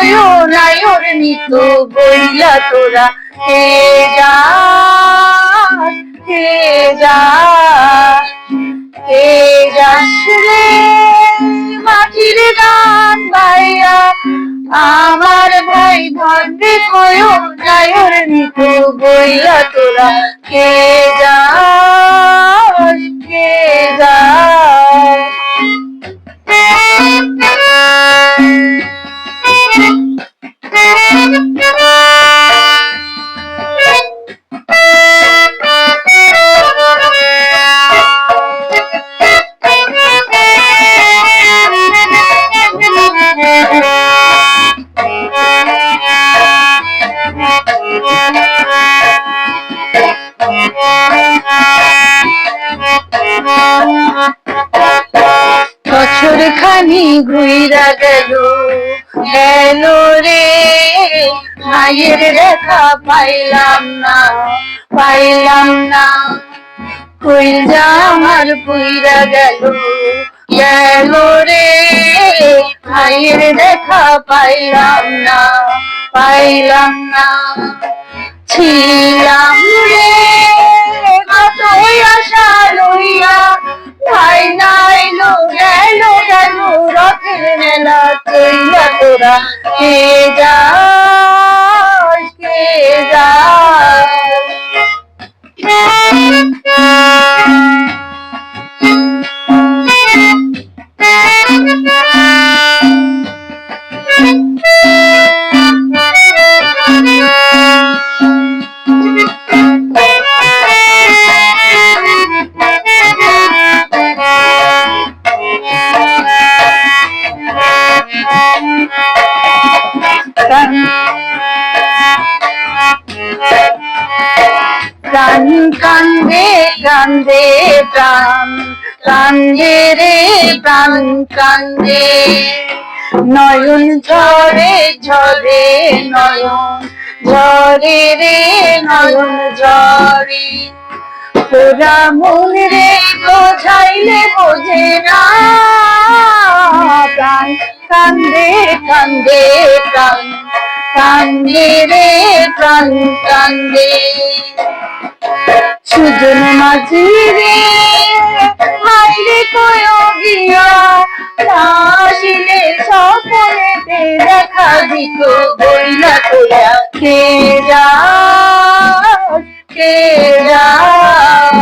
কয়ো নায়র নিত বইলা তোরা কে যাস কে যাস কে যাস রে মাটির গান গাইয়া আমার ভাই ধরবে কয়ো নায়র নিত বইলা তোরা কে যাস কে যাস। বছর খানি ঘুইরা গেল গেল রে ভাইয়ের দেখা পাইলাম না কইরা আমার পুইরা গেল গেল রে ভাইয়ের দেখা পাইলাম না ছিলাম রে কতই আশা লইয়া ভাই নাইলো গেল গেল রথের মেলা চইলা তোরা কে যাস কে যাস। প্রাণ কান্দে কান্দে প্রাণ কান্দে রে প্রাণ কান্দে নয়ন ঝরে ঝরে নয়ন ঝরে রে নয়ন ঝরে তোরা মন রে বোঝাইলে বোঝে না প্রাণ কান্দে কান্দে প্রাণ কান্দে রে প্রাণ কান্দে সুজন মাঝি রে হাইরে কয়ো গিয়া আসিলে স্বপনেতে দেখা দিত বইলা তোরা কে যাস কে যাস।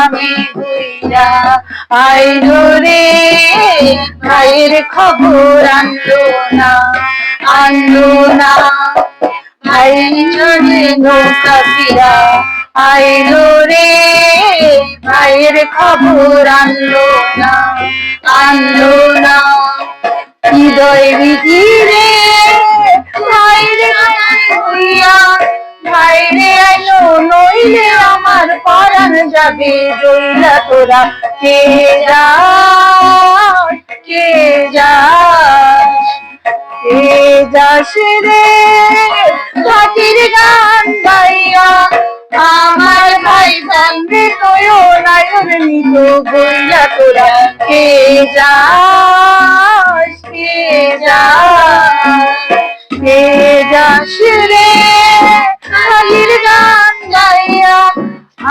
আমি ঘুইরা আইলো রে ভাইয়ের খবর আনলো না ভাই চলে নৌকা ফিরা আইলো রে ভাইয়ের খবর আনলো না হৃদয় ভিতরে ভাইরে হইয়া ভাইরে আইলো নইলে আমার পরাণ যাবে জইলা তোরা কে যাস কে যাস কে যাস রে মাটির গান গাইয়া আমার ভাই জানবে কয়ো নায়র নিত বইলা তোরা কে যাস কে যাস কে যাস রে মাটির গান গাইয়া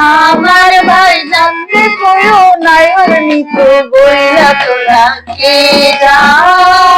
আমার ভাই জানবে কয়ো নায়র নিত বইলা তোরা কে যাস।